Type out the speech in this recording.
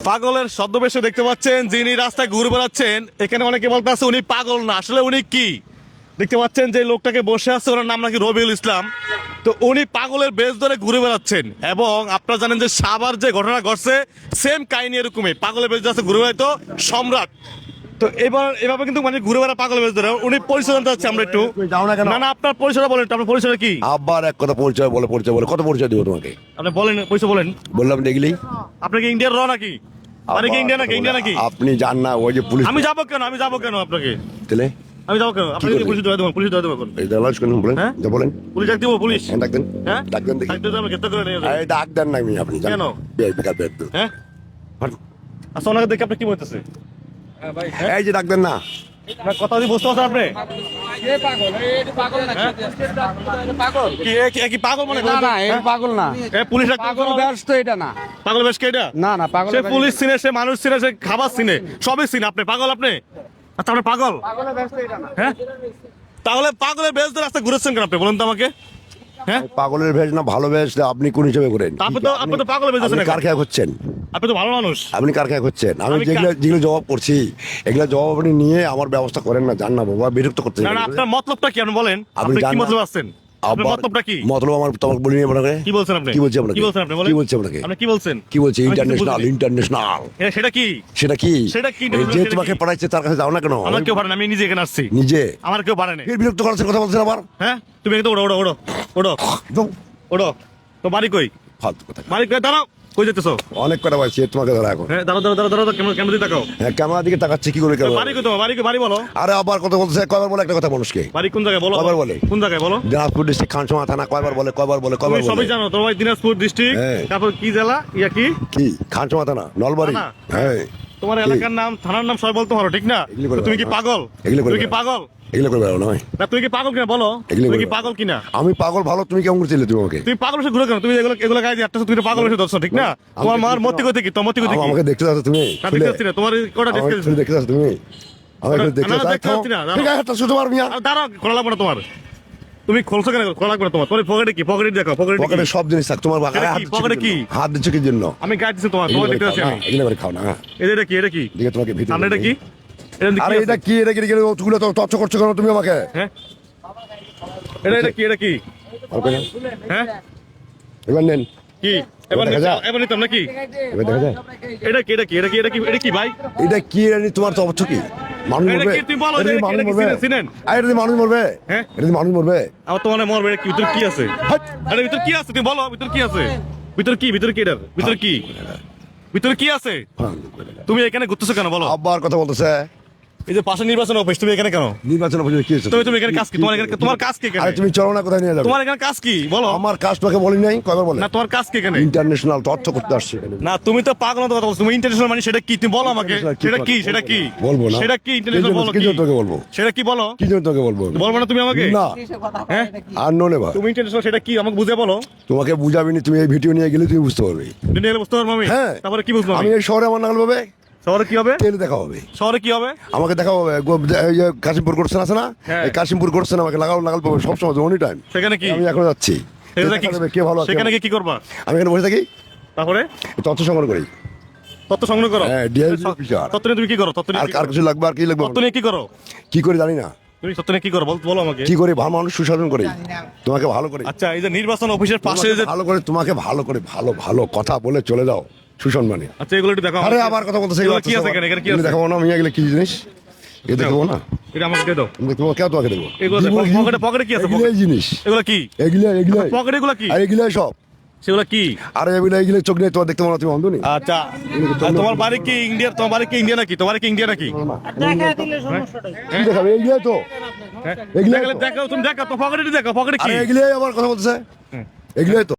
পাগলের ছদ্মবেশে দেখতে পাচ্ছেন যিনি রাস্তায় ঘুরে বেড়াচ্ছেন। এখানে অনেকে বলতে আছে উনি পাগল না, আসলে উনি কি দেখতে পাচ্ছেন যে লোকটাকে বসে আছে, ওনার নাম নাকি রবিউল ইসলাম। তো উনি পাগলের বেশ ধরে ঘুরে বেড়াচ্ছেন এবং আপনারা জানেন যে সাভার যে ঘটনা ঘটছে সেম কাহিনী এরকমই, পাগলের বেশ ধরে ঘুরে বেড়াইতো সম্রাট। তো এভাবে কিন্তু মানে ঘুরে বেড়া পাগলের বেশ ধরে উনি পরিচয় জানতে চাচ্ছি আমরা একটু। না না, আপনার পরিচয়টা বলেন, আপনার পরিচয়টা কি? আবার এক কথা পরিচয় বলে কত পরিচয় দিব তোমাকে? আপনি বলেন, পরিচয় বলেন। বললাম দেখলি আপনি কি ইন্ডিয়ার র নাকি? মানে কি ইন্ডিয়া নাকি? আপনি জান না ওই যে পুলিশ। আমি যাবো কেন আপনাকে? তেলে আমি যাবো কেন? আপনি করবে? পুলিশ দেওয়া দেবেন, পুলিশ দেওয়া দেবেন। এই দালাস কেন বলেন? হ্যাঁ? যা বলেন। পুলিশ ডাক দিব, পুলিশ। হ্যাঁ, ডাক দেন। হ্যাঁ? ডাক দেন দেখি। ডাক দিলে আমি গ্রেফতার করে নিয়ে যাবো। এই ডাক দেন না আপনি জানেন। কেন? বেকার বেদ। হ্যাঁ? আচ্ছা, ওনাকে দেখে আপনি কি বলতেছে? এই যে ডাক দেন না। আপনার কথা দিয়ে বুঝতে পারছেন আপনি? কি পাগল মনে করেন? না এর পাগল না, পুলিশ পাগল ব্যাস তো এটা না। পাগল বেশ কে এটা? না না পাগল সে পুলিশ চিনে, সে মানুষ চিনে, সে খাবার চিনে, সবই চিনে। আপনি পাগল? আপনি আচ্ছা, আপনি পাগল? হ্যাঁ, তাহলে পাগলের বেশ ধরে রাস্তা ঘুরেছেন কেন আপনি বলুন তো আমাকে? হ্যাঁ, পাগলের ভেজ না ভালো ভেজ আপনি কোন হিসেবে করেন? আপনি তো পাগলের বেশ আপনি আছেন। কার খেয়া করছেন? আপনি তো ভালো মানুষ। আপনি কার খেয়া করছেন? আমি আমি যেগুলো জবাব করছি এগুলো জবাব আপনি নিয়ে আমার ব্যবস্থা করেন না, জান না বাবা, বিরক্ত করতে। না না, আপনার মতলবটা কি আপনি বলেন? আপনি আপনি কি জানেন না। মতলব আসছেন? আপনার আবার মতলবটা কি? মতলব আমার তোমাকে বলিনি আপনাকে। কি বলছেন আপনি? কি বলছি আপনাকে? কি বলছেন আপনি বলেন? কি বলছি আপনাকে? আপনি কি বলছেন? কি বলছি? আমি কিছু ইন্টারন্যাশনাল বুঝিনি। ইন্টারন্যাশনাল। সেটা কি? সেটা কি? সেটা কি? এই যে তোমাকে পড়াইছে তার কাছে যাও না কেন? আমার কেউ পারে না, আমি নিজে এখানে আসছি। নিজে আমার কেউ পারে না। ফের বিরক্ত করার কথা বলছেন আবার। হ্যাঁ, তুমি একটু ওড়ো ওড়ো ওড়ো ওড়ো যাও। ওড়ো। তো বাড়ি কই? ফালতু কথা। বাড়ি কই? দাঁড়াও, কই যেতেছো? অনেক কথা বলছি তোমাকে ধরা এখন। হ্যাঁ, দাঁড়াও, কেমন দিকে তাকাও? হ্যাঁ, ক্যামেরার দিকে তাকাচ্ছে কি করে কেন? বাড়ি কই তোমার? বাড়ি বলো। আরে আবার কথা বলছে, কয়বার বলে একটা কথা মানুষকে? বাড়ি কোন জায়গায় বলো? কয়বার বলে? কোন জায়গায় বলো? দিনাজপুর ডিস্ট্রিক্ট খানসামা থানা। কয়বার বলে? তুমি সবই জানো। তোমার দিনাজপুর ডিস্ট্রিক্ট, হ্যাঁ। তারপর কি জেলা? ইয়া কি? কি খানসামা থানা? নলবাড়ি। থানা? হ্যাঁ, তোমার এলাকার নাম, থানার নাম সবাই বলতে পারো, ঠিক না? এগুলি করে তো তুমি কি বেড়াও না। পাগল? এগুলি করে তুমি কি বেড়াও। পাগল? এগুলো করে বেড়াও নয়। না, তুমি কি পাগল কিনা বলো? এগুলি তুমি করে কি বেড়াও। পাগল কিনা? আমি পাগল ভালো, তুমি কেমন করে চিনলে তুমি আমাকে? তুমি পাগল এসে ঘুরে কেন? তুমি এগুলো গায়ে দিয়ে একটা তুমি তো পাগল এসে ধরছো, ঠিক না? তোমার মার মতি গতি কি? তোমার মতি গতি কি? আমাকে দেখতে যাচ্ছ তুমি? না, দেখতে পাচ্ছি না। তোমার কোটা আমাকে ডিসকাস। দেখতে যাচ্ছ তুমি? আমাকে দেখতে না, যাচ্ছ? দেখতে পাচ্ছি না, দাঁড়াও। ঠিক আছে, শুধু পারবি না। দাঁড়াও, খোলা লাগবে না তোমার। তুমি খোলছো কেন? খোলা লাগবে না তোমার। তোমার পকেটে কি? পকেটে দেখো, পকেটে পকেটে কি? সব জিনিস থাক, তোমার এটা কি? পকেটে কি? হাত দিচ্ছ কি জন্য? আমি গায়ে দিচ্ছি তোমার, তোমার দেখতে পাচ্ছি আমি। এগুলো করে খাও না। এটা কি? এটা কি? দিকে তোমাকে ভিতরে সামনে এটা কি? এটা কি আরে আছে? এটা কি? এটা কি? তুলে তো টর্চ করছো কেন তুমি আমাকে? হ্যাঁ, এটা কি? এটা কি? ওকে না? হ্যাঁ, এবার নেন। কি? এবার দেখা যায়? এবার নিতাম নাকি? এবার দেখা যায়? এটা কি? এটা কি ভাই? এটা কি জানি? তোমার তো অবস্থা কি? মানুষ এটা মরবে? কি? তুমি বলো, এটা দিয়ে এটা মানুষ কি? মরবে? চিনেন? আরে এটা দিয়ে মানুষ মরবে? হ্যাঁ? এটা দিয়ে মানুষ মরবে? আমার তোমার মরবে। এটা কি? ভিতরে কি আছে? হাট! আরে ভিতরে কি আছে? তুমি বলো, ভিতরে কি আছে? ভিতরে কি? ভিতরে কি? এটার ভিতরে কি? ভিতরে কি আছে? তুমি এখানে ঘুরতেছো কেন বলো? আবার কথা বলতেছে। এই যে পাশে নির্বাচন অফিস, তুমি এখানে কেন? নির্বাচন অফিসে কি হয়েছে? তুমি এখানে কাজ কি? তোমার কাজ কি এখানে? আরে তুমি চলো না, কোথায় নিয়ে যাবে? তোমার এখানে কাজ কি বলো? আমার কাজ তোকে বলি নাই, কয়বার বলে? না, তোমার কাজ কি এখানে? ইন্টারন্যাশনাল তথ্য করতে আসছে এখানে। না, তুমি তো পাগল মতো কথা বলছো। তুমি ইন্টারন্যাশনাল মানে সেটা কি? তুমি বলো আমাকে। সেটা কি? সেটা কি? বলবো না। সেটা কি? ইন্টারন্যাশনাল বলো কি কি? জন্য তোকে বলবো? সেটা কি বলো? কি জন্য তোকে বলবো? বলবো না তুমি আমাকে? না, হ্যাঁ, আর নো নেবা। তুমি ইন্টারন্যাশনাল সেটা কি আমাকে বুঝে বলো। তোমাকে বুঝাবিনি, তুমি এই ভিডিও নিয়ে গেলে তুমি বুঝতে পারবে। দুনিয়া বুঝতে পারবো আমি। হ্যাঁ। তারপরে কি বুঝবো আমি আমি? এই শহরে আমার নাগাল পাবে, শহরে কি হবে? তেলে দেখা হবে। শহরে কি হবে? আমাকে দেখা হবে এই যে কাশিমপুর করছেন আছে না? হ্যাঁ। এই কাশিমপুর করছেন আমাকে নাগাল পাবে সবসময়, এনি টাইম। সেখানে কি? আমি এখন যাচ্ছি। সেখানে দেখা যাবে কে ভালো আছে। সেখানে কি করবা? আমি এখানে বসে থাকি, তারপরে তথ্য সংগ্রহ করি। তত্ত্ব সংগ্রহ করো? হ্যাঁ, DIG অফিসার। তত্ত্ব নিয়ে তুমি কি করো? তত্ত্ব নিয়ে আর কি কার করো? কিছু লাগবে, আর কি লাগবে? তত্ত্ব নিয়ে কি করো? কি করে জানি না। তুমি তত্ত্ব নিয়ে কি করো বলো আমাকে। কি করে ভালো মানুষ সুশাসন করে, তোমাকে ভালো করে, আচ্ছা, এই যে নির্বাচন অফিসের পাশে যে, ভালো করে তোমাকে ভালো করে ভালো ভালো কথা বলে চলে যাও সুসম্মানে। আচ্ছা, এগুলো একটু দেখো। আরে আবার কথা বলতেছে এগুলো কি আছে এখানে? এখানে কি আছে? দেখাবো না আমি, এগুলো কি জিনিস এ দেখাবো না। এটা আমাকে দিয়ে দাও। তোমাকে কেউ তোমাকে দেবো? এগুলো দিব কি? পকেটে কি আছে? এগুলাই জিনিস, এগুলো কি? এগুলাই পকেটে এগুলো কি? আর এগুলাই সব। সেগুলো কি? আরে এগুলো চোখ নেই তোমার, দেখতে পারো না, তুমি অন্ধ নি? আচ্ছা, আর তোমার বাড়ি কি ইন্ডিয়া? তোমার বাড়ি কি ইন্ডিয়া নাকি? তোমার কি ইন্ডিয়া নাকি? কি দেখাবে? এগুলাই তো, হ্যাঁ? এগুলাই দেখো, তুমি দেখো তো, পকেটে দেখো, পকেটে কি? আরে এগুলাই আবার কথা বলতেছে, এগুলাই তো।